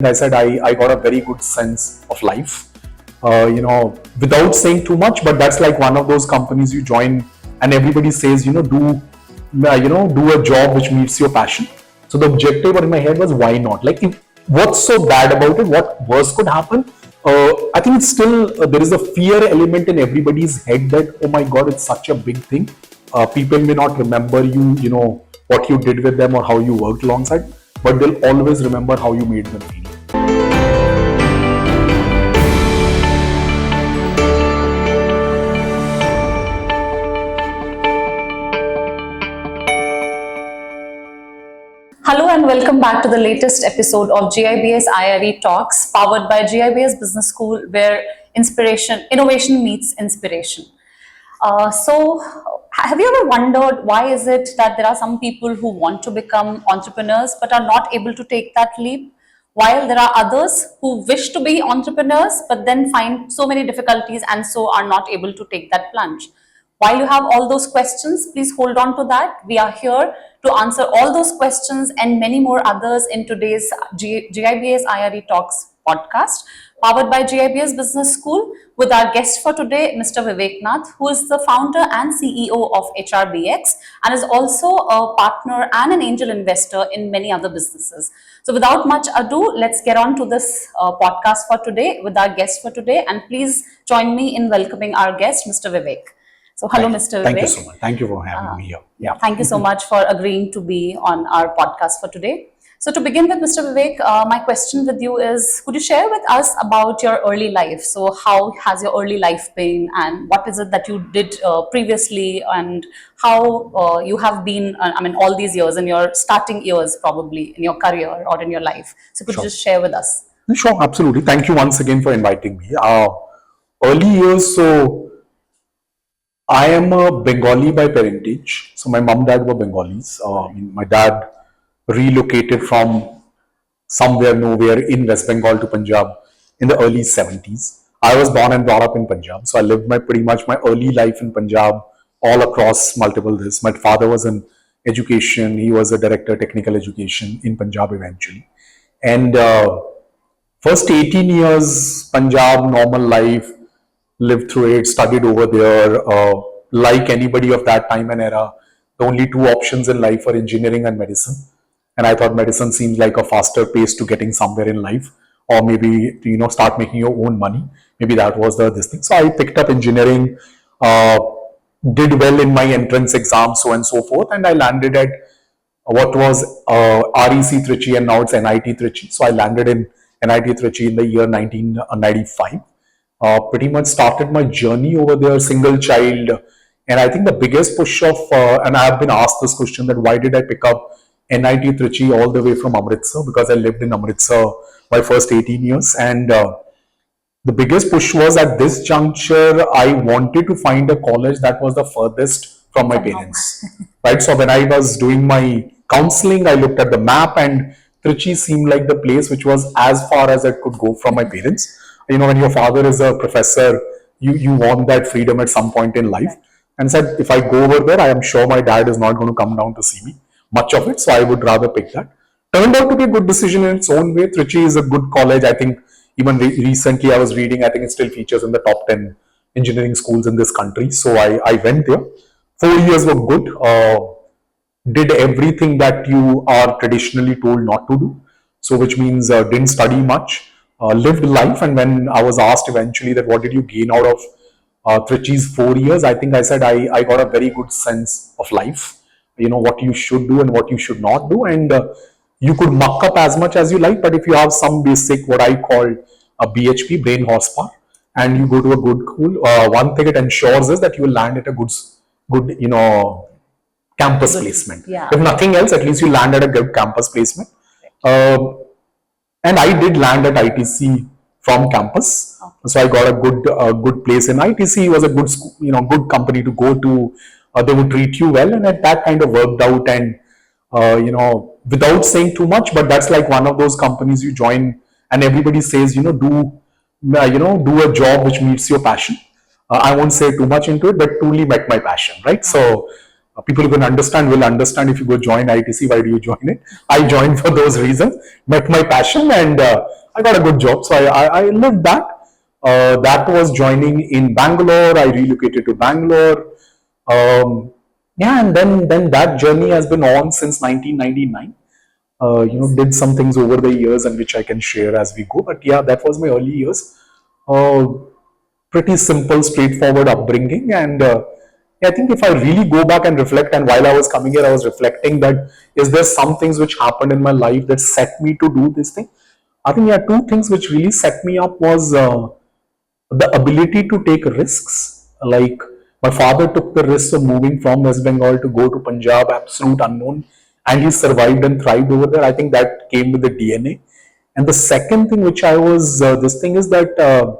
I said I got a very good sense of life, without saying too much, but that's like one of those companies you join and everybody says, do a job which meets your passion. So the objective in my head was, why not? What's so bad about it? What worse could happen? I think it's still, there is a fear element in everybody's head that, oh my God, it's such a big thing. People may not remember you, what you did with them or how you worked alongside, but they'll always remember how you made them feel. Hello and welcome back to the latest episode of GIBS IRE Talks, powered by GIBS Business School, where innovation meets inspiration. So, have you ever wondered why is it that there are some people who want to become entrepreneurs but are not able to take that leap, while there are others who wish to be entrepreneurs but then find so many difficulties and so are not able to take that plunge? While you have all those questions, please hold on to that. We are here to answer all those questions and many more others in today's GIBS IRE Talks podcast, powered by GIBS Business School, with our guest for today, Mr. Vivek Nath, who is the founder and CEO of HRBx and is also a partner and an angel investor in many other businesses. So without much ado, let's get on to this podcast for today with our guest for today. And please join me in welcoming our guest, Mr. Vivek. So hello, Mr. Vivek. Thank you so much. Thank you for having me here. Yeah. Thank you so much for agreeing to be on our podcast for today. So to begin with, Mr. Vivek, my question with you is, could you share with us about your early life? So how has your early life been, and what is it that you did previously, and how you have been, all these years, in your starting years probably, in your career or in your life? So could you just share with us? Sure, absolutely. Thank you once again for inviting me. Early years, so I am a Bengali by parentage. So my mom and dad were Bengalis. My dad relocated from somewhere nowhere in West Bengal to Punjab in the early 70s. I was born and brought up in Punjab. So I lived pretty much my early life in Punjab, all across multiple this. My father was in education. He was a director of technical education in Punjab eventually. And first 18 years, Punjab, normal life, lived through it, studied over there. Like anybody of that time and era, the only two options in life are engineering and medicine. And I thought medicine seems like a faster pace to getting somewhere in life, or maybe start making your own money. Maybe that was this thing. So I picked up engineering, did well in my entrance exam, so and so forth, and I landed at what was REC Trichy, and now it's NIT Trichy. So I landed in NIT Trichy in the year 1995. Pretty much started my journey over there, single child. And I think the biggest push of, and I have been asked this question, that why did I pick up NIT Trichy all the way from Amritsar? Because I lived in Amritsar my first 18 years. And the biggest push was, at this juncture, I wanted to find a college that was the furthest from my parents. Right? So when I was doing my counseling, I looked at the map, and Trichy seemed like the place which was as far as I could go from my parents. When your father is a professor, you want that freedom at some point in life. And said, if I go over there, I am sure my dad is not going to come down to see me, much of it. So I would rather pick that. Turned out to be a good decision in its own way. Trichy is a good college. I think even recently I was reading, I think it still features in the top 10 engineering schools in this country. So I went there. 4 years were good. Did everything that you are traditionally told not to do. So which means didn't study much. Lived life. And when I was asked eventually that what did you gain out of Trichy's 4 years, I think I said I got a very good sense of life, what you should do and what you should not do. And you could muck up as much as you like, but if you have some basic, what I call a BHP, brain horsepower, and you go to a good school, one thing it ensures is that you will land at a good campus placement. Yeah. If nothing else, at least you land at a good campus placement. And I did land at ITC from campus. Okay. So I got a good place in ITC. It was a good school, good company to go to. They would treat you well, and that kind of worked out. And without saying too much, but that's like one of those companies you join and everybody says, do a job which meets your passion. I won't say too much into it, but truly met my passion, right? So People who can understand will understand. If you go join ITC, why do you join it? I joined for those reasons, met my passion, and I got a good job. So I lived that. That was joining in Bangalore. I relocated to Bangalore. Yeah, and then that journey has been on since 1999. Did some things over the years and which I can share as we go. But yeah, that was my early years. Uh, Pretty simple, straightforward upbringing. And I think if I really go back and reflect, and while I was coming here, I was reflecting that is there some things which happened in my life that set me to do this thing? I think yeah, two things which really set me up was the ability to take risks. Like my father took the risk of moving from West Bengal to go to Punjab, absolute unknown, and he survived and thrived over there. I think that came with the DNA. And the second thing which I was this thing is that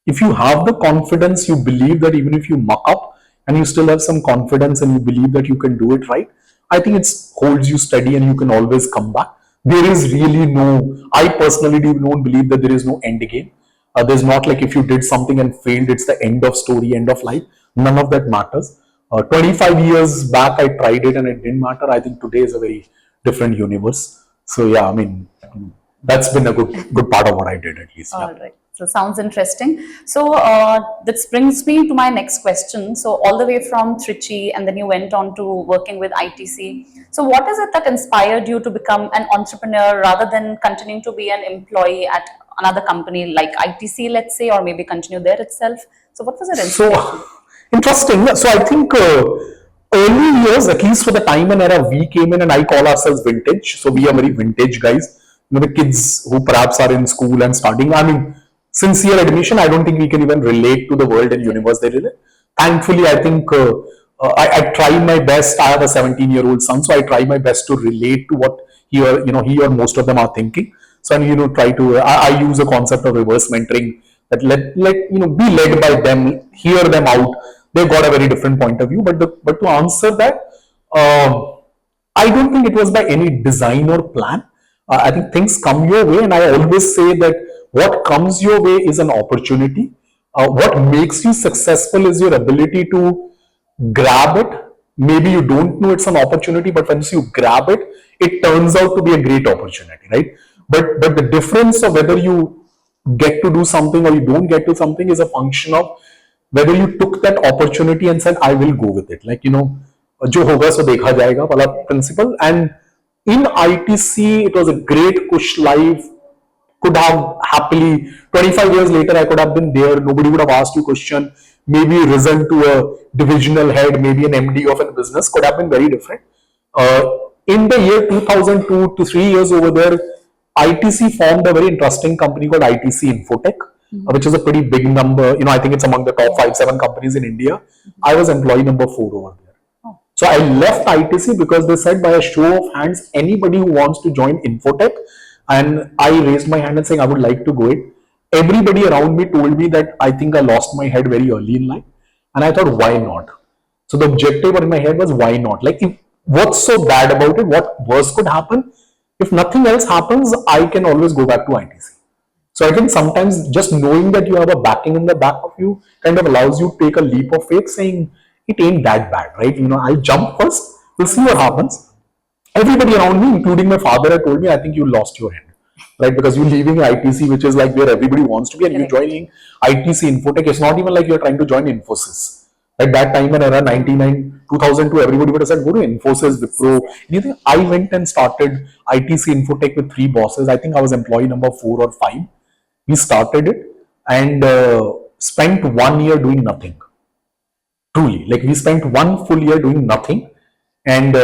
if you have the confidence, you believe that even if you muck up and you still have some confidence and you believe that you can do it right, I think it holds you steady and you can always come back. There is really no, I personally don't believe that there is no end game. There's not like if you did something and failed, it's the end of story, end of life. None of that matters. 25 years back, I tried it and it didn't matter. I think today is a very different universe. So yeah, I mean, that's been a good part of what I did at least. Yeah. All right. So sounds interesting. So this brings me to my next question. So all the way from Trichy, and then you went on to working with ITC. So what is it that inspired you to become an entrepreneur rather than continuing to be an employee at another company like ITC, let's say, or maybe continue there itself? So what was it? So interesting. So I think early years, at least for the time and era we came in, and I call ourselves vintage. So we are very vintage guys. The kids who perhaps are in school and studying. I mean, sincere admission, I don't think we can even relate to the world and universe they live in. Thankfully, I think I try my best. I have a 17-year-old son, so I try my best to relate to what he or most of them are thinking. So try to. I use a concept of reverse mentoring, that let be led by them, hear them out. They've got a very different point of view, but to answer that, I don't think it was by any design or plan. I think things come your way, and I always say that what comes your way is an opportunity. What makes you successful is your ability to grab it. Maybe you don't know it's an opportunity, but once you grab it, it turns out to be a great opportunity, right? But the difference of whether you get to do something or you don't get to something is a function of whether you took that opportunity and said, I will go with it. Like, jo hoga so dekha jayega wala principle. And in ITC, it was a great push life. Could have happily, 25 years later, I could have been there. Nobody would have asked you a question. Maybe risen to a divisional head, maybe an MD of a business, could have been very different. In the year 2002 to 3 years over there, ITC formed a very interesting company called ITC Infotech, which is a pretty big number. I think it's among the top 5-7 companies in India. I was employee number 4 over there. So I left ITC because they said by a show of hands, anybody who wants to join Infotech, and I raised my hand and saying I would like to go it. Everybody around me told me that I think I lost my head very early in life, and I thought, why not? So the objective in my head was, why not? Like, what's so bad about it? What worse could happen? If nothing else happens, I can always go back to ITC. So I think sometimes just knowing that you have a backing in the back of you kind of allows you to take a leap of faith, saying it ain't that bad, right? I'll jump first. We'll see what happens. Everybody around me, including my father, had told me, I think you lost your head, right? Because you're leaving ITC, which is like where everybody wants to be, and you're joining ITC Infotech. It's not even like you're trying to join Infosys. At that time and era, 99, 2002, everybody would have said, go to Infosys, Wipro. Anything. I went and started ITC Infotech with 3 bosses. I think I was employee number 4 or 5. We started it and spent 1 year doing nothing. Truly, like we spent 1 full year doing nothing and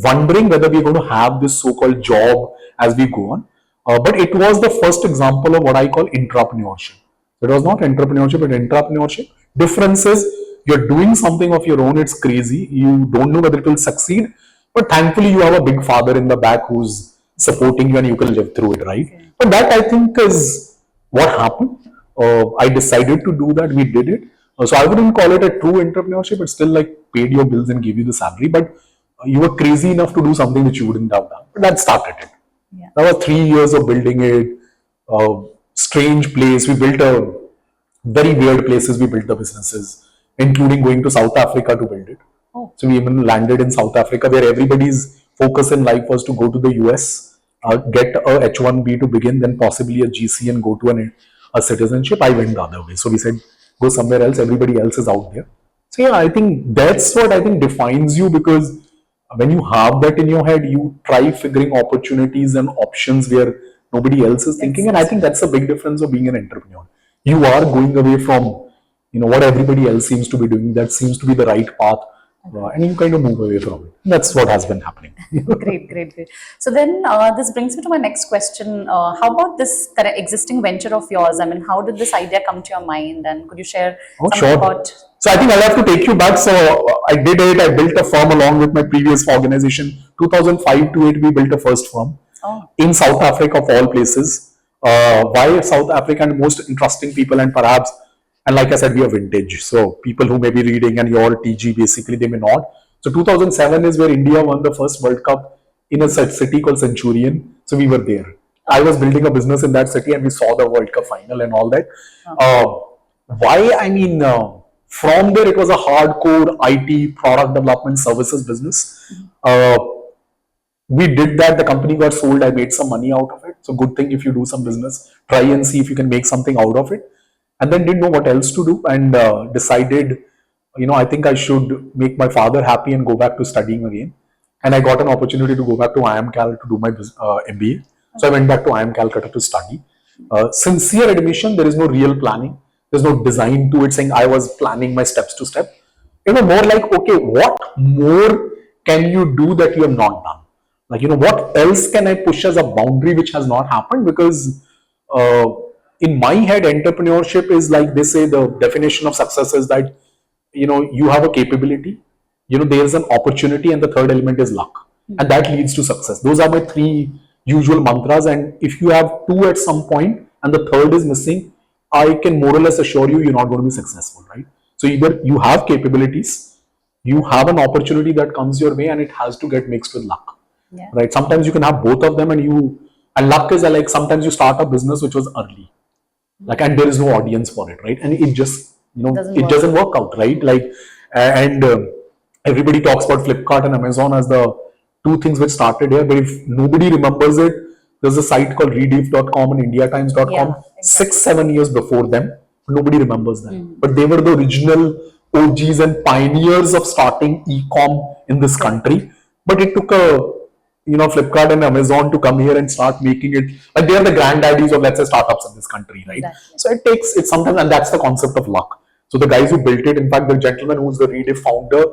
wondering whether we're going to have this so-called job as we go on. But it was the first example of what I call entrepreneurship. It was not entrepreneurship, but entrepreneurship. Difference is you're doing something of your own. It's crazy. You don't know whether it will succeed, but thankfully you have a big father in the back who's supporting you and you can live through it, right? Okay. But that I think is what happened. I decided to do that. We did it. So I wouldn't call it a true entrepreneurship. It's still like paid your bills and gave you the salary, but you were crazy enough to do something which you wouldn't have done. But that started it. Yeah. That was 3 years of building it. Strange place. We built very weird places. We built the businesses, including going to South Africa to build it. Oh, So we even landed in South Africa, where everybody's focus in life was to go to the US, get a H1B to begin, then possibly a GC and go to a citizenship. I went the other way. So we said, go somewhere else. Everybody else is out there. So yeah, I think that's what I think defines you, because when you have that in your head, you try figuring opportunities and options where nobody else is thinking. And I think that's a big difference of being an entrepreneur. You are going away from what everybody else seems to be doing. That seems to be the right path, and you kind of move away from it. That's what has been happening. great. So then this brings me to my next question. How about this current existing venture of yours? I mean, how did this idea come to your mind? And could you share Oh, something sure. about? So I think I'll have to take you back. So I did it. I built a firm along with my previous organization. 2005 to 8, we built a first firm Oh, in South Africa, of all places. Why South Africa? And most interesting people, and perhaps, and like I said, we are vintage. So people who may be reading and your TG, basically, they may not. So 2007 is where India won the first World Cup in a city called Centurion. So we were there. I was building a business in that city, and we saw the World Cup final and all that. Why? I mean, from there, it was a hardcore IT product development services business. We did that. The company got sold. I made some money out of it. So good thing if you do some business, try and see if you can make something out of it. And then didn't know what else to do, and decided, I think I should make my father happy and go back to studying again. And I got an opportunity to go back to IIM Cal to do my MBA. So I went back to IIM Calcutta to study. Sincere admission, there is no real planning. There's no design to it saying I was planning my steps to step. More like, okay, what more can you do that you have not done? Like, what else can I push as a boundary which has not happened? Because in my head, entrepreneurship is like, they say the definition of success is that, you have a capability, there's an opportunity, and the third element is luck. And that leads to success. Those are my three usual mantras. And if you have two at some point and the third is missing, I can more or less assure you, you're not going to be successful, right? So either you have capabilities, you have an opportunity that comes your way, and it has to get mixed with luck, right? Sometimes you can have both of them, and luck is like, sometimes you start a business which was early, and there is no audience for it, right? And it just, it doesn't work out, right? And everybody talks about Flipkart and Amazon as the two things which started here, but if nobody remembers it, there's a site called rediff.com and indiatimes.com, exactly. 6-7 years before them. Nobody remembers them. But they were the original OGs and pioneers of starting e-com in this country. But it took Flipkart and Amazon to come here and start making it, like they are the granddaddies of, let's say, startups in this country, right? Exactly. So it's sometimes, and that's the concept of luck. So the guys who built it, in fact, the gentleman who's the Rediff founder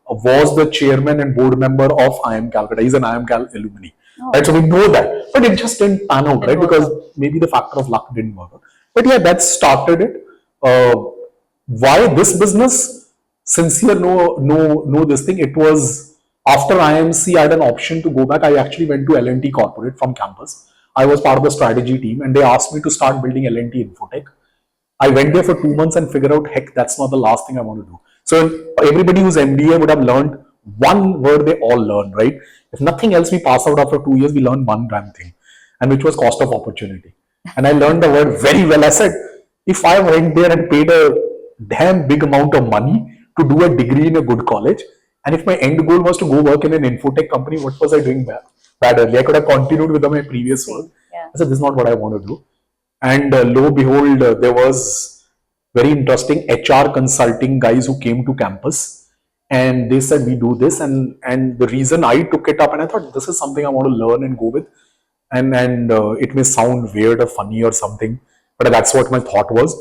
was the chairman and board member of IIM Calcutta. He's an IIM Cal alumni. Right, so we know that, but it just didn't pan out, right? Because maybe the factor of luck didn't work out. But yeah, that started it. Why this business? Sincere, no, this thing. It was after IMC, I had an option to go back. I actually went to L&T Corporate from campus. I was part of the strategy team, and they asked me to start building L&T Infotech. I went there for 2 months and figured out, heck, that's not the last thing I want to do. So everybody who's MBA would have learned one word they all learn, right? If nothing else, we pass out after 2 years, we learn one damn thing, and which was cost of opportunity. And I learned the word very well. I said, if I went there and paid a damn big amount of money to do a degree in a good college, and if my end goal was to go work in an infotech company, what was I doing bad early? I could have continued with my previous work. I said, this is not what I want to do. And lo and behold, there was very interesting HR consulting guys who came to campus, and they said, we do this. And the reason I took it up, and I thought, this is something I want to learn and go with. And it may sound weird or funny or something, but that's what my thought was.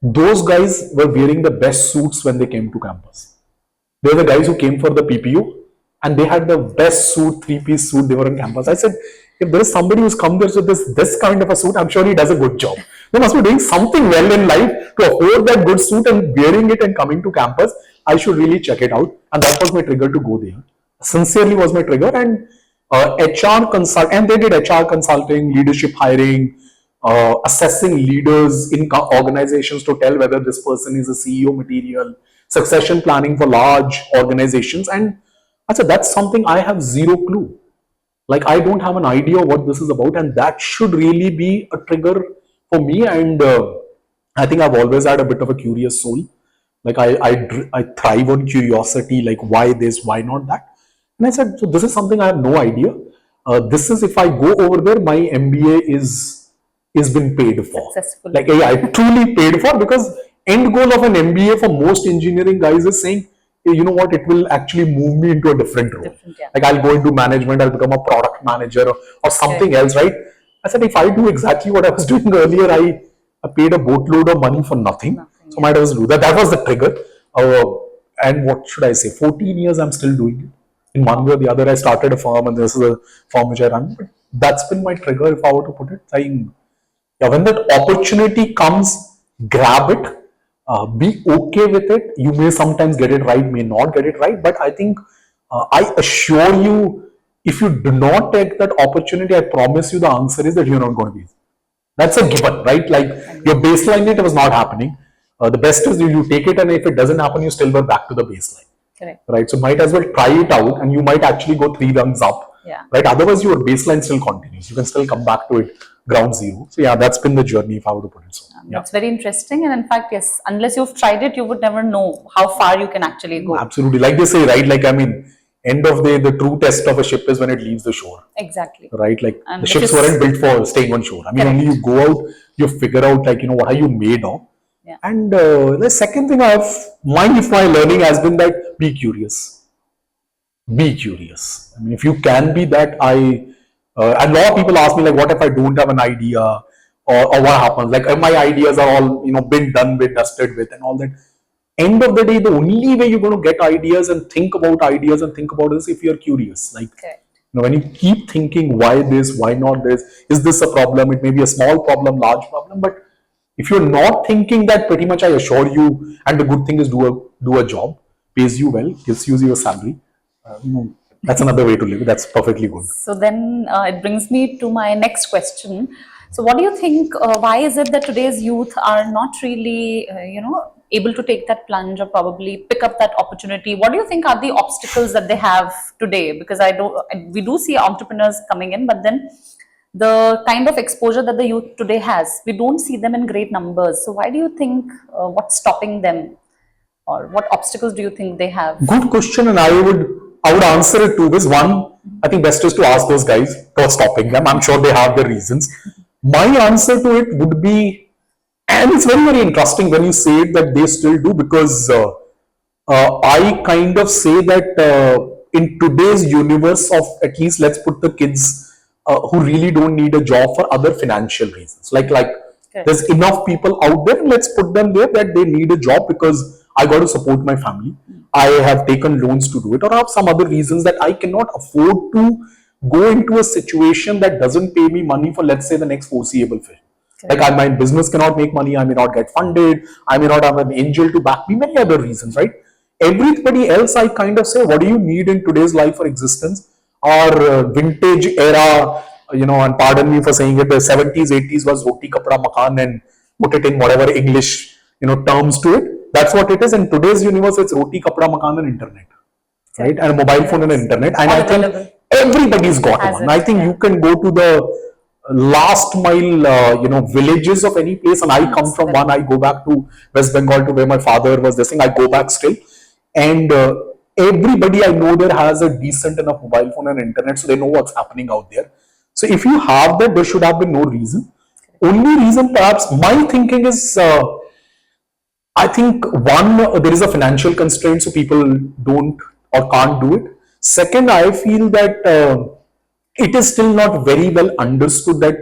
Those guys were wearing the best suits when they came to campus. They were the guys who came for the PPU, and they had the best suit, 3-piece suit. They were on campus. I said, if there is somebody who's come there with this kind of a suit, I'm sure he does a good job. They must be doing something well in life to afford that good suit and wearing it and coming to campus. I should really check it out. And that was my trigger to go there. Sincerely was my trigger. And HR consult, and they did HR consulting, leadership hiring, assessing leaders in organizations to tell whether this person is a CEO material, succession planning for large organizations. And I said, that's something I have zero clue. Like, I don't have an idea what this is about, and that should really be a trigger for me. And I think I've always had a bit of a curious soul. Like I thrive on curiosity, like why this, why not that. And I said, so this is something I have no idea. This is if I go over there, my MBA is been paid for. Successfully. Like yeah, I truly paid for, because end goal of an MBA for most engineering guys is saying, hey, you know what, it will actually move me into a different role. Yeah. Like I'll go into management, I'll become a product manager or something else, right? I said, if I do exactly what I was doing earlier, I paid a boatload of money for nothing. So might as well do that. That was the trigger. And what should I say? 14 years I'm still doing it. In one way or the other, I started a firm, and this is a firm which I run. But that's been my trigger, if I were to put it. Saying, yeah, when that opportunity comes, grab it. Be okay with it. You may sometimes get it right, may not get it right. But I think I assure you, if you do not take that opportunity, I promise you the answer is that you're not going to be. That's a given, right? Like your baseline, it was not happening. The best is you take it, and if it doesn't happen, you still go back to the baseline. Correct. Right. So might as well try it out, and you might actually go 3 rungs up. Yeah. Right. Otherwise, your baseline still continues. You can still come back to it ground zero. So yeah, that's been the journey, if I were to put it so. That's very interesting. And in fact, yes, unless you've tried it, you would never know how far you can actually go. Absolutely. Like they say, right? Like, I mean, end of the day, the true test of a ship is when it leaves the shore. Exactly. Right? Like And the ships weren't built for staying on shore. I mean, only you go out, you figure out, like, you know, what are you made of? Yeah. And the second thing my learning has been that be curious. Be curious. I mean, if you can be that, and a lot of people ask me, like, what if I don't have an idea, or what happens? Like, my ideas are all, you know, been done with, dusted with, and all that. End of the day, the only way you're going to get ideas and think about ideas and think about this if you're curious. Like, you know, when you keep thinking, why this, why not this? Is this a problem? It may be a small problem, large problem, but if you're not thinking that, pretty much I assure you, and the good thing is do a job, pays you well, gives you your salary. You know, that's another way to live. That's perfectly good. So then it brings me to my next question. So what do you think, why is it that today's youth are not really, able to take that plunge or probably pick up that opportunity? What do you think are the obstacles that they have today? Because we do see entrepreneurs coming in, but then the kind of exposure that the youth today has, we don't see them in great numbers. So why do you think, what's stopping them? Or what obstacles do you think they have? Good question, and I would answer it two ways. One, I think best is to ask those guys what's stopping them. I'm sure they have their reasons. My answer to it would be, and it's very, very interesting when you say it, that they still do, because I kind of say that in today's universe of, at least let's put the kids who really don't need a job for other financial reasons. Like there's enough people out there, and let's put them there, that they need a job because I got to support my family. I have taken loans to do it, or I have some other reasons that I cannot afford to go into a situation that doesn't pay me money for, let's say, the next foreseeable future. Like my business cannot make money, I may not get funded, I may not have an angel to back me, many other reasons, right? Everybody else, I kind of say, what do you need in today's life for existence? Or vintage era, and pardon me for saying it, the 70s, 80s was roti, kapda, makan, and put it in whatever English, terms to it. That's what it is. In today's universe, it's roti, kapda, makan, and internet, right? And a mobile phone and an internet. And I think everybody's got one. I think you can go to the last mile, villages of any place. And I come from one. I go back to West Bengal, to where my father was this thing. I go back still. And everybody I know there has a decent enough mobile phone and internet, so they know what's happening out there. So if you have that, there should have been no reason. Only reason, perhaps, my thinking is, I think one, there is a financial constraint, so people don't or can't do it. Second, I feel that it is still not very well understood that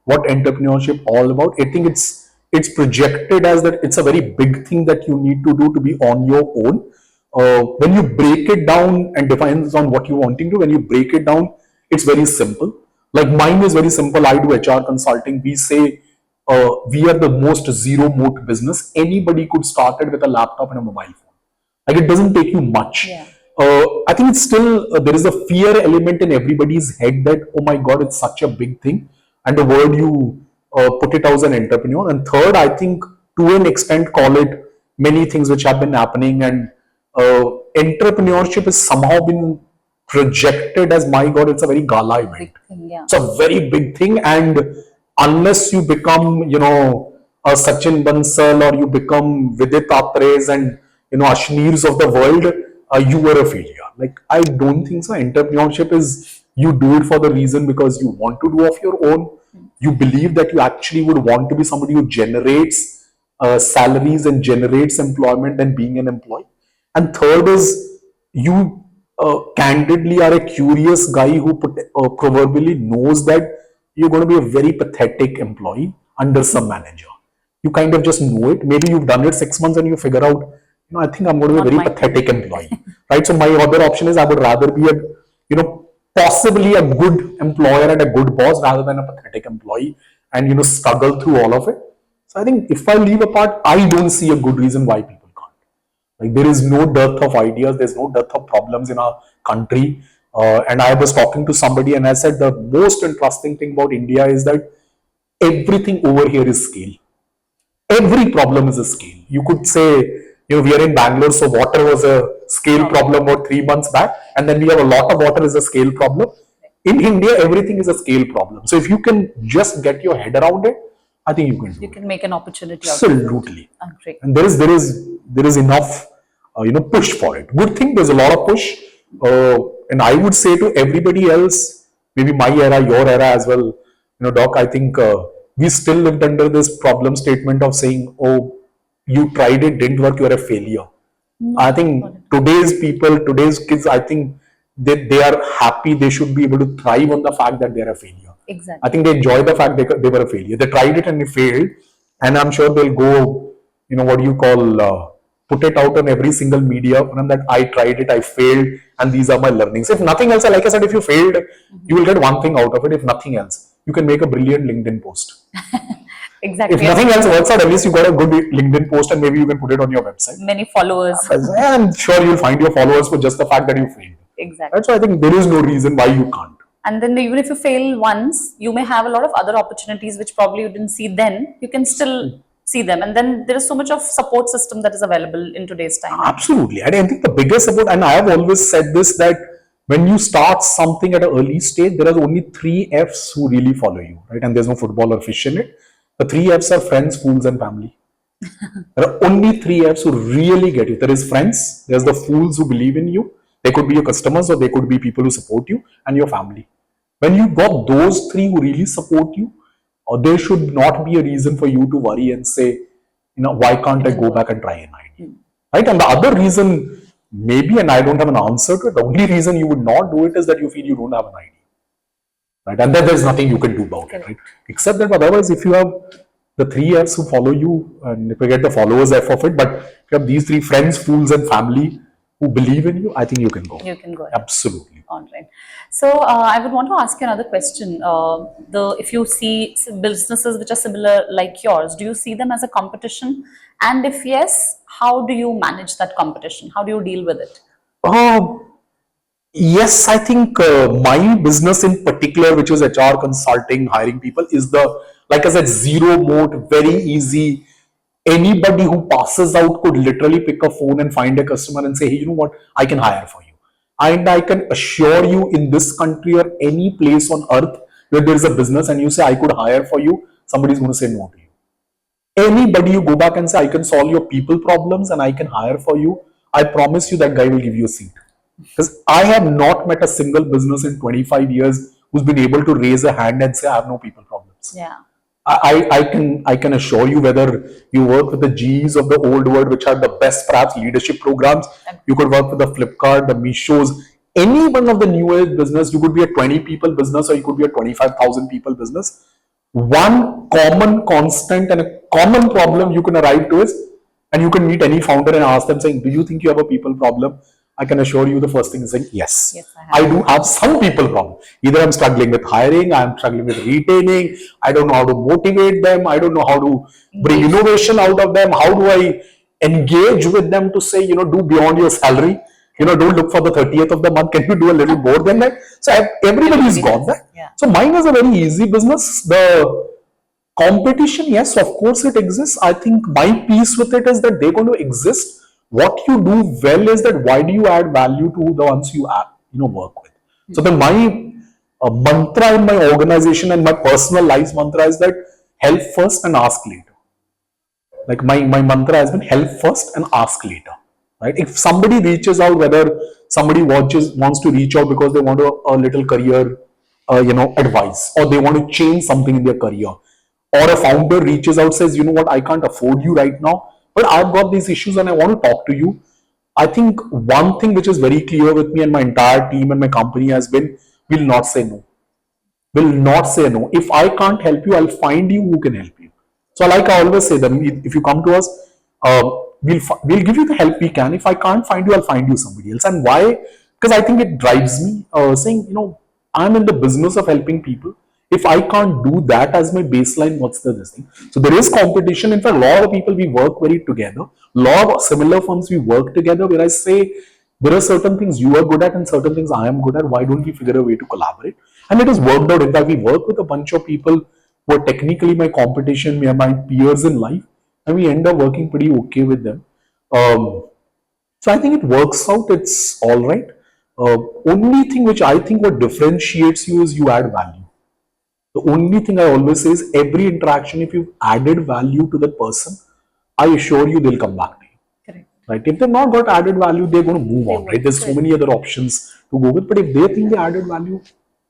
what entrepreneurship all about. I think it's projected as that it's a very big thing that you need to do to be on your own. When you break it down and defines on what you're wanting to, when you break it down, it's very simple. Like mine is very simple. I do HR consulting. We say we are the most zero moat business. Anybody could start it with a laptop and a mobile phone. Like it doesn't take you much. Yeah. I think it's still, there is a fear element in everybody's head that, oh my God, it's such a big thing. And the word you put it out as an entrepreneur. And third, I think to an extent, call it many things which have been happening, and entrepreneurship has somehow been projected as, my God, it's a very gala event. Yeah. It's a very big thing, and unless you become, a Sachin Bansal, or you become Vidit Atres, and Ashneers of the world, you were a failure. Like, I don't think so. Entrepreneurship is you do it for the reason because you want to do of your own. You believe that you actually would want to be somebody who generates salaries and generates employment than being an employee. And third is you candidly are a curious guy who proverbially knows that you're going to be a very pathetic employee under some manager. You kind of just know it. Maybe you've done it 6 months and you figure out, I think I'm going to be a very pathetic employee, right? So my other option is I would rather be possibly a good employer and a good boss rather than a pathetic employee and, struggle through all of it. So I think if I leave apart, I don't see a good reason why people can't. Like, there is no dearth of ideas, there's no dearth of problems in our country. And I was talking to somebody and I said the most interesting thing about India is that everything over here is scale. Every problem is a scale. You could say, we are in Bangalore, so water was a scale problem about 3 months back, and then we have a lot of water is a scale problem. In India, everything is a scale problem. So if you can just get your head around it, I think you can do it. You can make an opportunity. Absolutely. Great. And there is enough, push for it. Good thing, there's a lot of push. And I would say to everybody else, maybe my era, your era as well, Doc, I think we still lived under this problem statement of saying, oh, you tried it, didn't work, you're a failure. No, I think today's people, today's kids, I think they are happy, they should be able to thrive on the fact that they're a failure. Exactly. I think they enjoy the fact they were a failure. They tried it and it failed. And I'm sure they'll go, put it out on every single media that I tried it, I failed, and these are my learnings. If nothing else, like I said, if you failed, you will get one thing out of it. If nothing else, you can make a brilliant LinkedIn post. Exactly. If nothing else works out, at least you got a good LinkedIn post and maybe you can put it on your website. Many followers. I'm sure you'll find your followers for just the fact that you failed. Exactly. Right? So I think there is no reason why you can't. And then even if you fail once, you may have a lot of other opportunities which probably you didn't see then. You can still see them. And then there is so much of support system that is available in today's time. Absolutely. And I think the biggest support, and I have always said this, that when you start something at an early stage, there are only 3 Fs who really follow you, right? And there's no football or fish in it. The 3 Fs are friends, fools, and family. There are only 3 Fs who really get you. There is friends, there's the fools who believe in you. They could be your customers or they could be people who support you, and your family. When you got those 3 who really support you, there should not be a reason for you to worry and say, why can't I go back and try an idea? Right? And the other reason, maybe, and I don't have an answer to it, the only reason you would not do it is that you feel you don't have an idea. Right? And then there's nothing you can do about it, right? Except that otherwise, if you have the 3 Fs who follow you, and if you get the followers F of it, but if you have these 3 friends, fools, and family who believe in you, I think you can go. You can go. Absolutely. All right. So I would want to ask you another question. If you see businesses which are similar like yours, do you see them as a competition? And if yes, how do you manage that competition? How do you deal with it? Yes, I think my business in particular, which is HR consulting, hiring people, is like I said, zero mode, very easy. Anybody who passes out could literally pick a phone and find a customer and say, hey, you know what, I can hire for you. And I can assure you, in this country or any place on earth where there is a business and you say, I could hire for you, somebody's going to say no to you. Anybody you go back and say, I can solve your people problems and I can hire for you, I promise you that guy will give you a seat. Because I have not met a single business in 25 years who's been able to raise a hand and say, I have no people problems. Yeah. I can assure you, whether you work with the Gs of the old world, which are the best perhaps leadership programs, you could work with the Flipkart, the Mishos, any one of the new age business, you could be a 20 people business or you could be a 25,000 people business. One common constant and a common problem you can arrive to is, and you can meet any founder and ask them saying, do you think you have a people problem? I can assure you the first thing is saying, yes, I do have some people problem. Either I'm struggling with hiring, I'm struggling with retaining, I don't know how to motivate them, I don't know how to bring innovation out of them, how do I engage with them to say, do beyond your salary, don't look for the 30th of the month, can you do a little more than that? So everybody's got that. Yeah. So mine is a very easy business. The competition, yes, of course it exists. I think my piece with it is that they're going to exist. What you do well is that why do you add value to the ones you work with? So then my mantra in my organization and my personal life's mantra is that help first and ask later. Like my mantra has been help first and ask later. right? If somebody reaches out, whether somebody wants to reach out because they want a little career, advice, or they want to change something in their career, or a founder reaches out, says, you know what, I can't afford you right now, but I've got these issues and I want to talk to you. I think one thing which is very clear with me and my entire team and my company has been, will not say no. Will not say no. If I can't help you, I'll find you who can help you. So, like I always say, that if you come to us, we'll give you the help we can. If I can't find you, I'll find you somebody else. And why? Because I think it drives me, saying, I'm in the business of helping people. If I can't do that as my baseline, what's the this thing? So there is competition. In fact, a lot of people we work very together. A lot of similar firms we work together. Where I say there are certain things you are good at and certain things I am good at. Why don't we figure a way to collaborate? And it has worked out. In fact, we work with a bunch of people who are technically my competition, my peers in life, and we end up working pretty okay with them. So I think it works out. It's all right. Only thing which I think what differentiates you is you add value. The only thing I always say is every interaction, if you've added value to that person, I assure you they'll come back to you. Correct. Right? If they've not got added value, they're going to move on. Right? There's so many other options to go with. But if they think they added value,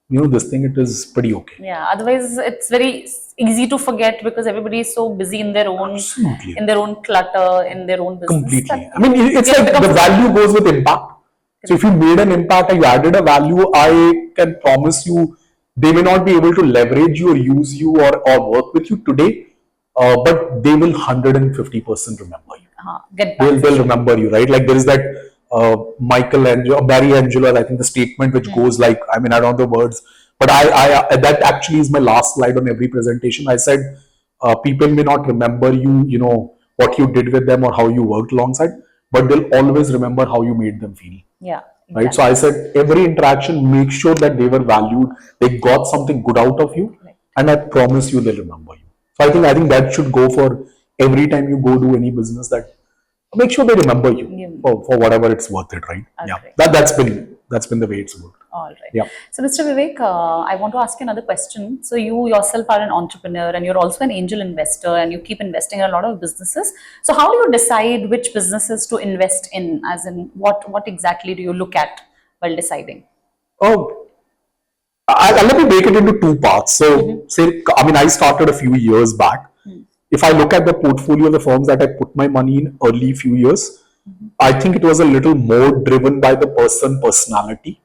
this thing, it is pretty okay. Yeah. Otherwise, it's very easy to forget because everybody is so busy in their own, Absolutely. in their own clutter, in their own business. Completely. I mean, it's like the value goes with impact. So if you made an impact and you added a value, I can promise you they may not be able to leverage you or use you or work with you today, but they will 150% remember you. Get back. They'll remember you, right? Like there is that Barry Angelo, I think the statement which goes like, I mean, I don't know the words, but I that actually is my last slide on every presentation. I said, people may not remember you, what you did with them or how you worked alongside, but they'll always remember how you made them feel. Yeah. Exactly. Right. So I said every interaction, make sure that they were valued, they got something good out of you, right. And I promise you they'll remember you. So I think that should go for every time you go do any business, that make sure they remember you for whatever it's worth it, right? Okay. Yeah. That's been the way it's worked. All right. Yeah. So Mr. Vivek, I want to ask you another question. So you yourself are an entrepreneur and you're also an angel investor and you keep investing in a lot of businesses. So how do you decide which businesses to invest in? As in, what exactly do you look at while deciding? Oh, let me break it into two parts. So I started a few years back. If I look at the portfolio of the firms that I put my money in early few years, I think it was a little more driven by the personality,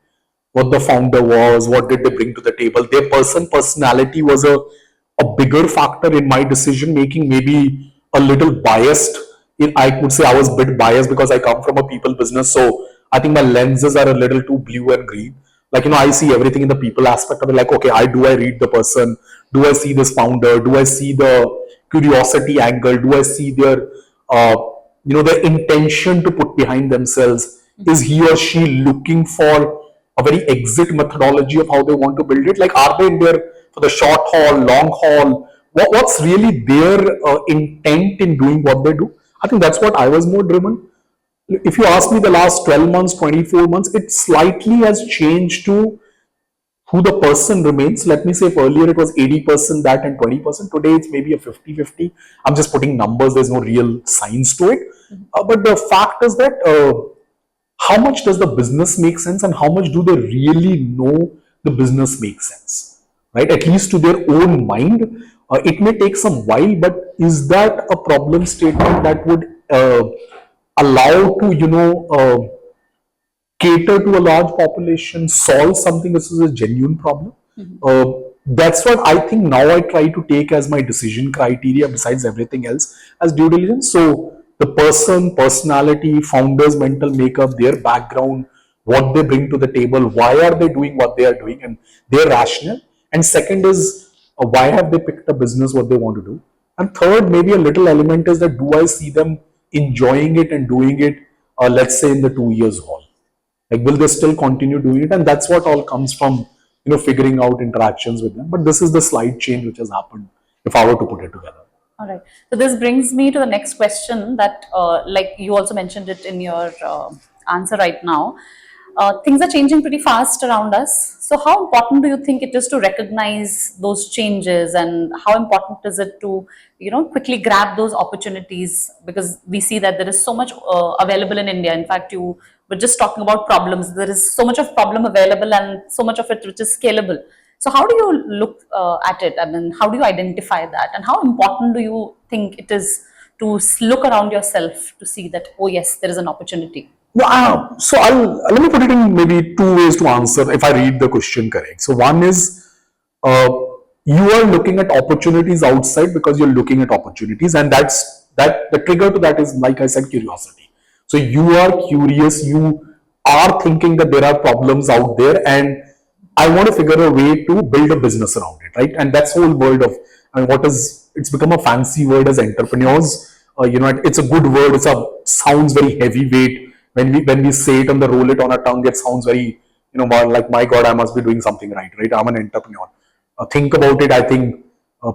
what the founder was, what did they bring to the table. Their personality was a bigger factor in my decision making, maybe a little biased. I could say I was a bit biased because I come from a people business. So I think my lenses are a little too blue and green. Like, I see everything in the people aspect of it. Like, okay, I read the person? Do I see this founder? Do I see the curiosity angle? Do I see their, their intention to put behind themselves? Is he or she looking for a very exit methodology of how they want to build it? Like, are they in there for the short haul, long haul? What's really their intent in doing what they do? I think that's what I was more driven. If you ask me the last 12 months, 24 months, it slightly has changed to who the person remains. Let me say if earlier it was 80% that and 20%, today it's maybe a 50-50. I'm just putting numbers, there's no real science to it. But the fact is that how much does the business make sense and how much do they really know the business makes sense, right? At least to their own mind. It may take some while, but is that a problem statement that would allow to, cater to a large population, solve something which is a genuine problem? That's what I think now I try to take as my decision criteria besides everything else as due diligence. So the personality, founder's mental makeup, their background, what they bring to the table, why are they doing what they are doing, and their rationale. And second is why have they picked a business, what they want to do. And third, maybe a little element is that do I see them enjoying it and doing it, let's say in the 2 years haul. Like, will they still continue doing it? And that's what all comes from, figuring out interactions with them. But this is the slight change which has happened if I were to put it together. All right. So this brings me to the next question that, like you also mentioned it in your answer right now. things are changing pretty fast around us. So, how important do you think it is to recognize those changes, and how important is it to, quickly grab those opportunities? Because we see that there is so much available in India. In fact, you were just talking about problems. There is so much of problem available, and so much of it which is scalable. So, how do you look at it? I mean, how do you identify that, and how important do you think it is to look around yourself to see that, oh yes, there is an opportunity? So let me put it in maybe two ways to answer if I read the question correct. So one is uh, you are looking at opportunities outside because you're looking at opportunities, and that the trigger to that is, like I said, curiosity. So you are curious, you are thinking that there are problems out there, and I want to figure a way to build a business around it, right? And that's whole world of, I mean, it's become a fancy word as entrepreneurs. It's a good word. Sounds very heavyweight when we say it and the roll it on our tongue. It sounds very, more like, my God, I must be doing something right? I'm an entrepreneur. Think about it. I think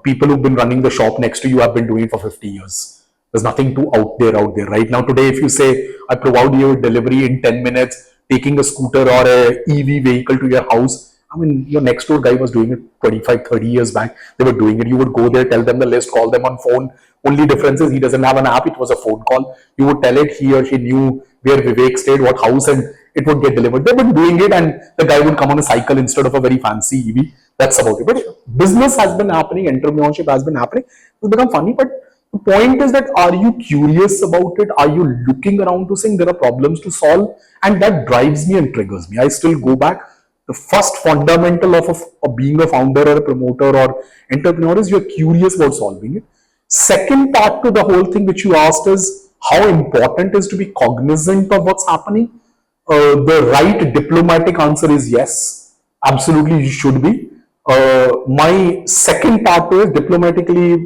people who've been running the shop next to you have been doing it for 50 years. There's nothing too out there right now. Today, if you say, I provide you a delivery in 10 minutes, taking a scooter or a EV vehicle to your house, I mean, your next door guy was doing it 25, 30 years back. They were doing it. You would go there, tell them the list, call them on phone. Only difference is he doesn't have an app. It was a phone call. You would tell it, he or she knew where Vivek stayed, what house, and it would get delivered. They've been doing it, and the guy would come on a cycle instead of a very fancy EV. That's about it. But business has been happening, entrepreneurship has been happening. It's become funny, but the point is that, are you curious about it? Are you looking around to saying there are problems to solve? And that drives me and triggers me. I still go back. The first fundamental of being a founder or a promoter or entrepreneur is you're curious about solving it. Second part to the whole thing which you asked is how important is to be cognizant of what's happening. The right diplomatic answer is yes, absolutely you should be. My second part is diplomatically,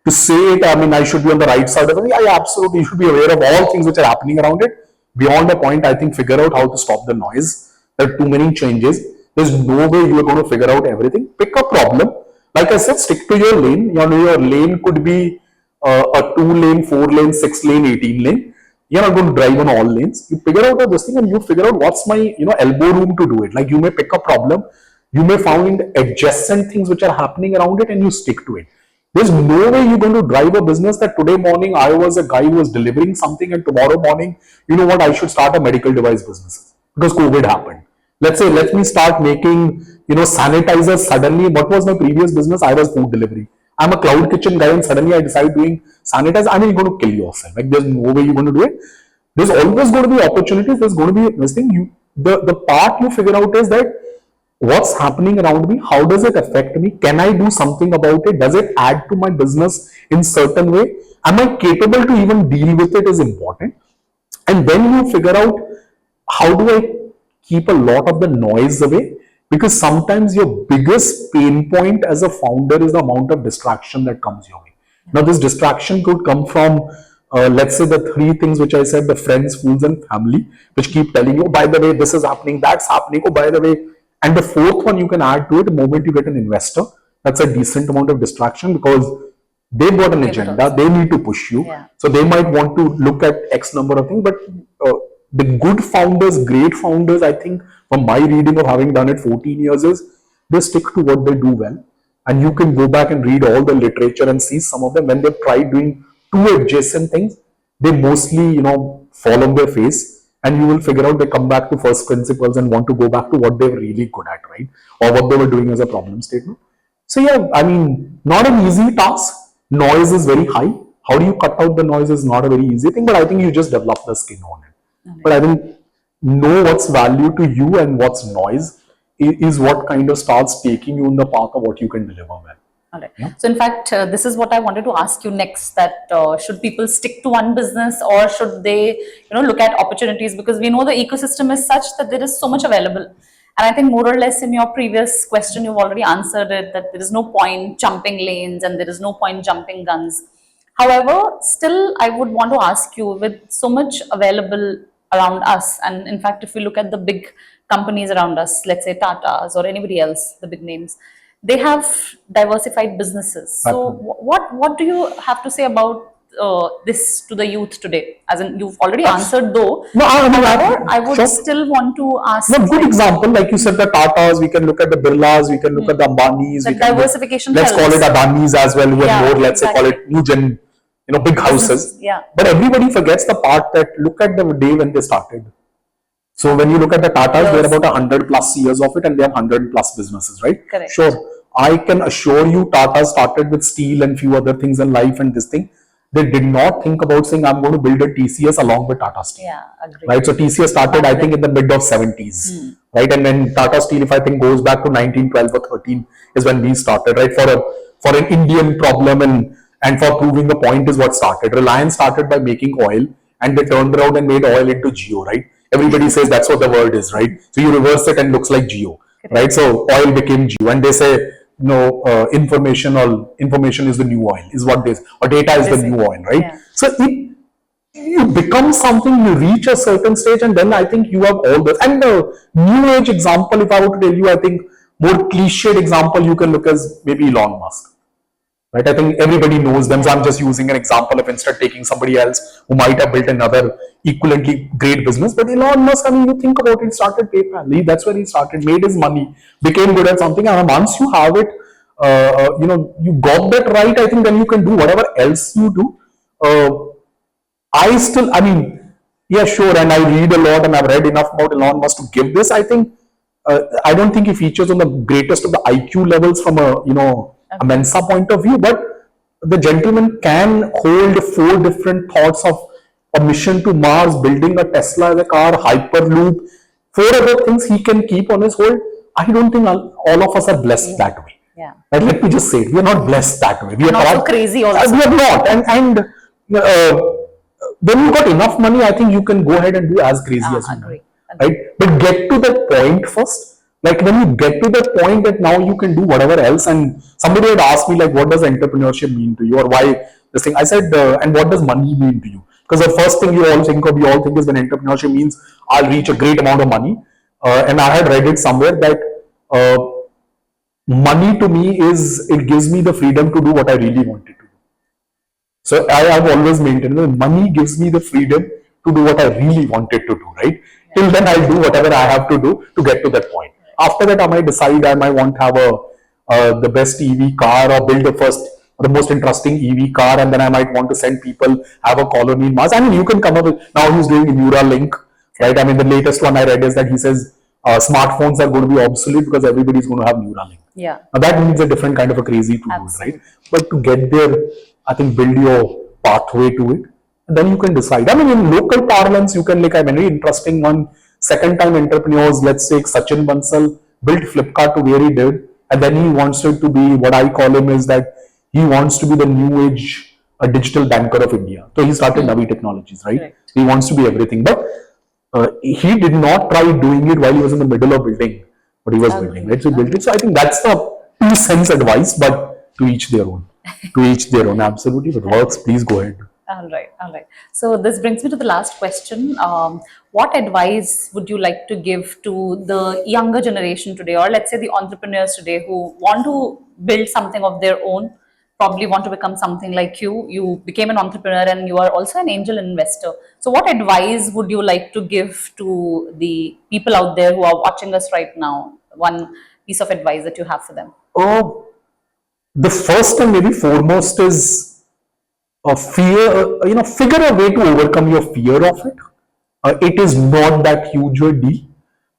to say it, I mean, I should be on the right side of it. I absolutely should be aware of all things which are happening around it. Beyond a point, I think figure out how to stop the noise. There are too many changes. There's no way you are going to figure out everything. Pick a problem. Like I said, stick to your lane. Your lane could be a 2-lane, 4-lane, 6-lane, 18-lane. You're not going to drive on all lanes. You figure out this thing and you figure out what's my elbow room to do it. Like you may pick a problem, you may find adjacent things which are happening around it, and you stick to it. There's no way you're going to drive a business that today morning I was a guy who was delivering something, and tomorrow morning, you know what, I should start a medical device business because COVID happened. Let's say, let me start making, sanitizers suddenly. What was my previous business? I was food delivery. I'm a cloud kitchen guy, and suddenly I decide doing sanitizer. I mean, you're going to kill yourself. Like, there's no way you're going to do it. There's always going to be opportunities. There's going to be this thing. The part you figure out is that what's happening around me, how does it affect me, can I do something about it, does it add to my business in certain way, am I capable to even deal with it, is important. And then you figure out, how do I keep a lot of the noise away, because sometimes your biggest pain point as a founder is the amount of distraction that comes your way. Now this distraction could come from let's say the three things which I said, the friends, fools and family, which keep telling you, oh, by the way, this is happening, that's happening, oh, by the way. And the fourth one you can add to it, the moment you get an investor, that's a decent amount of distraction, because they've got an agenda, they need to push you. Yeah. So they might want to look at X number of things, but the good founders, great founders, I think, from my reading of having done it 14 years, is they stick to what they do well. And you can go back and read all the literature and see some of them, when they've tried doing two adjacent things, they mostly, fall on their face. And you will figure out they come back to first principles and want to go back to what they were really good at, right? Or what they were doing as a problem statement. So yeah, I mean, not an easy task. Noise is very high. How do you cut out the noise is not a very easy thing, but I think you just develop the skin on it. Okay. But I think know what's value to you and what's noise is what kind of starts taking you in the path of what you can deliver well. All right. Yeah. So in fact, this is what I wanted to ask you next, that should people stick to one business, or should they, look at opportunities? Because we know the ecosystem is such that there is so much available. And I think more or less in your previous question, you've already answered it, that there is no point jumping lanes and there is no point jumping guns. However, still, I would want to ask you, with so much available around us, and in fact, if we look at the big companies around us, let's say Tata's or anybody else, the big names, they have diversified businesses. So what do you have to say about this to the youth today? As in, you've already answered though. No, However, I would sure. still want to ask. No, good example, like you said, the Tatas, we can look at the Birlas, we can look at the Ambanis, The we can diversification let's call it helps. Adanis as well, who are Yeah, more, let's say, call exactly. it new gen, big houses. Yeah. But everybody forgets the part that look at the day when they started. So when you look at the Tatas, they're about 100 plus years of it and they have 100 plus businesses, right? Correct. Sure. I can assure you Tata started with steel and few other things in life and this thing. They did not think about saying, I'm going to build a TCS along with Tata Steel. Yeah, agree. Right. So TCS started, I think, in the mid of 70s. Right. And then Tata Steel, if I think, goes back to 1912 or 13 is when we started, right? For an Indian problem and for proving the point is what started. Reliance started by making oil and they turned around and made oil into Geo, right? Everybody says that's what the word is, right? So you reverse it and looks like Geo, right? So oil became Geo and they say, information is the new oil, is what this, or data is the new oil, right? Yeah. So you become something, you reach a certain stage, and then I think you have all this. And the new age example, if I were to tell you, I think more cliched example you can look as maybe Elon Musk. Right, I think everybody knows them. So I'm just using an example of instead taking somebody else who might have built another equivalently great business. But Elon Musk, I mean, you think about it, started PayPal. That's where he started, made his money, became good at something. And once you have it, you got that right. I think then you can do whatever else you do. Yeah, sure. And I read a lot, and I've read enough about Elon Musk to give this. I think I don't think he features on the greatest of the IQ levels from a Mensa point of view, but the gentleman can hold 4 different thoughts of a mission to Mars, building a Tesla as a car, Hyperloop, 4 other things he can keep on his hold. I don't think all of us are blessed that way. Yeah. But let me just say it, we are not blessed that way. We are not so crazy also. We are not. And when you got enough money, I think you can go ahead and do as crazy as you want. Right? But get to that point first. Like when you get to the point that now you can do whatever else, and somebody had asked me like, what does entrepreneurship mean to you, or why this thing? I said, and what does money mean to you? Because the first thing we all think is when entrepreneurship means I'll reach a great amount of money. And I had read it somewhere that money to me it gives me the freedom to do what I really wanted to do. So I have always maintained that money gives me the freedom to do what I really wanted to do, right? Till then I'll do whatever I have to do to get to that point. After that, I might decide I might want to have the best EV car or build the most interesting EV car, and then I might want to send people, have a colony in Mars. I mean, you can come up with, now he's doing Neuralink, right? I mean, the latest one I read is that he says smartphones are going to be obsolete because everybody's going to have Neuralink. Yeah. Now that means a different kind of a crazy to do it, right? But to get there, I think build your pathway to it, and then you can decide. I mean, in local parlance, you can like a very interesting one. Second time entrepreneurs, let's say Sachin Bansal built Flipkart to where he did, and then he wants it to be, what I call him is that he wants to be the new age digital banker of India. So he started Navi Technologies, right? Correct. He wants to be everything, but he did not try doing it while he was in the middle of building what he was building, right? So he built it. So I think that's the 2 cents advice, but to each their own. To each their own, absolutely. If it works, please go ahead. All right. So this brings me to the last question. What advice would you like to give to the younger generation today, or let's say the entrepreneurs today who want to build something of their own, probably want to become something like you? You became an entrepreneur and you are also an angel investor. So what advice would you like to give to the people out there who are watching us right now? One piece of advice that you have for them. Oh, the first and maybe foremost is fear, figure a way to overcome your fear of it. It is not that huge a deal.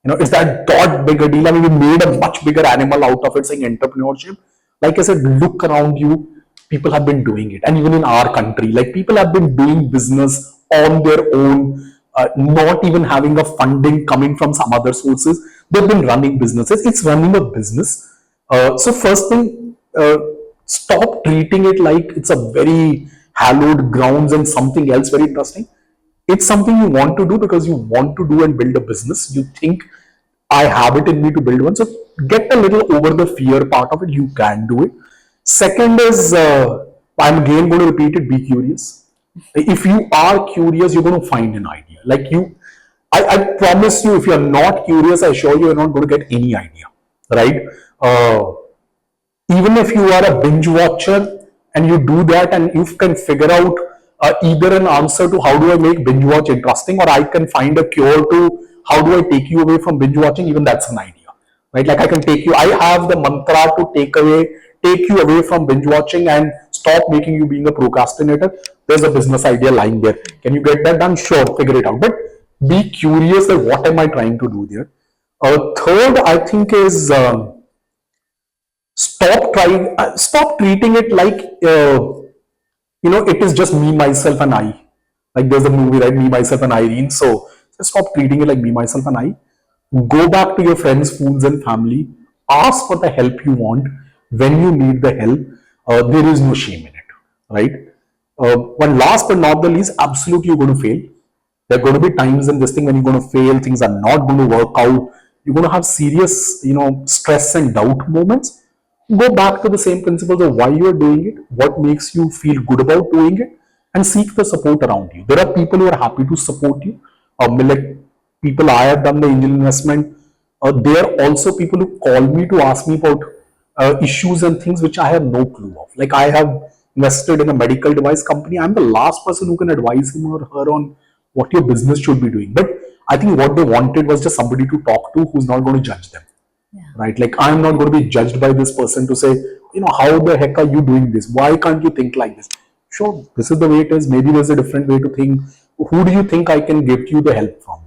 It's that big a deal. I mean, we made a much bigger animal out of it, saying entrepreneurship. Like I said, look around you. People have been doing it. And even in our country, like people have been doing business on their own, not even having a funding coming from some other sources. They've been running businesses. It's running a business. So first thing, stop treating it like it's a very hallowed grounds and something else very interesting. It's something you want to do because you want to do and build a business. You think, I have it in me to build one. So get a little over the fear part of it. You can do it. Second is, I'm again going to repeat it, be curious. If you are curious, you're going to find an idea. Like I promise you, if you're not curious, I assure you, you're not going to get any idea, right? Even if you are a binge watcher and you do that and you can figure out either an answer to how do I make binge watch interesting, or I can find a cure to how do I take you away from binge watching. Even that's an idea, right? Like I can take you. I have the mantra to take you away from binge watching and stop making you being a procrastinator. There's a business idea lying there. Can you get that done? Sure, figure it out. But be curious that what am I trying to do there. Third, I think is stop treating it like it is just me, myself, and I. Like there's a movie, right? Me, myself, and Irene. So just stop treating it like me, myself, and I. Go back to your friends, fools, and family. Ask for the help you want when you need the help. There is no shame in it, right? One last but not the least, absolutely you're going to fail. There are going to be times in this thing when you're going to fail, things are not going to work out. You're going to have serious, stress and doubt moments. Go back to the same principles of why you are doing it, what makes you feel good about doing it, and seek the support around you. There are people who are happy to support you. Like people I have done the angel investment. There are also people who call me to ask me about issues and things which I have no clue of. Like I have invested in a medical device company. I'm the last person who can advise him or her on what your business should be doing. But I think what they wanted was just somebody to talk to who's not going to judge them. Yeah. Right? Like I'm not going to be judged by this person to say, how the heck are you doing this? Why can't you think like this? Sure, this is the way it is. Maybe there's a different way to think. Who do you think I can give you the help from?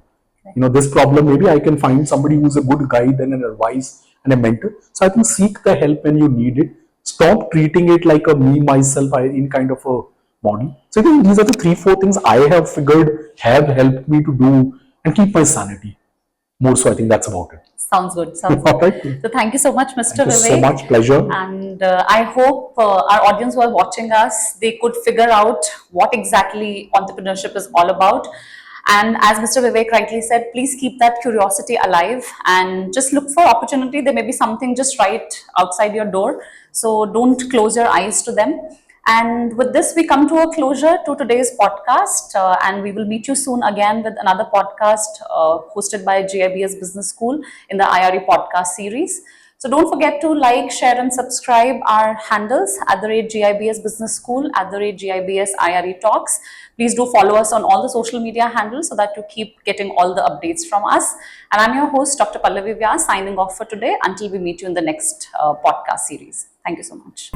This problem, maybe I can find somebody who's a good guide and an advice and a mentor. So I think seek the help when you need it. Stop treating it like a me, myself, in kind of a model. So I think these are the 3-4 things I have figured have helped me to do and keep my sanity. More so, I think that's about it. Sounds good. Sounds good. Right. So thank you so much, Mr. Thank you Vivek. so much. Pleasure. And I hope our audience who are watching us, they could figure out what exactly entrepreneurship is all about. And as Mr. Vivek rightly said, please keep that curiosity alive and just look for opportunity. There may be something just right outside your door. So don't close your eyes to them. And with this, we come to a closure to today's podcast. And we will meet you soon again with another podcast hosted by GIBS Business School in the IRE podcast series. So don't forget to like, share, and subscribe our handles @GIBS Business School, @GIBS IRE Talks. Please do follow us on all the social media handles so that you keep getting all the updates from us. And I'm your host, Dr. Pallavi Vyas, signing off for today until we meet you in the next podcast series. Thank you so much.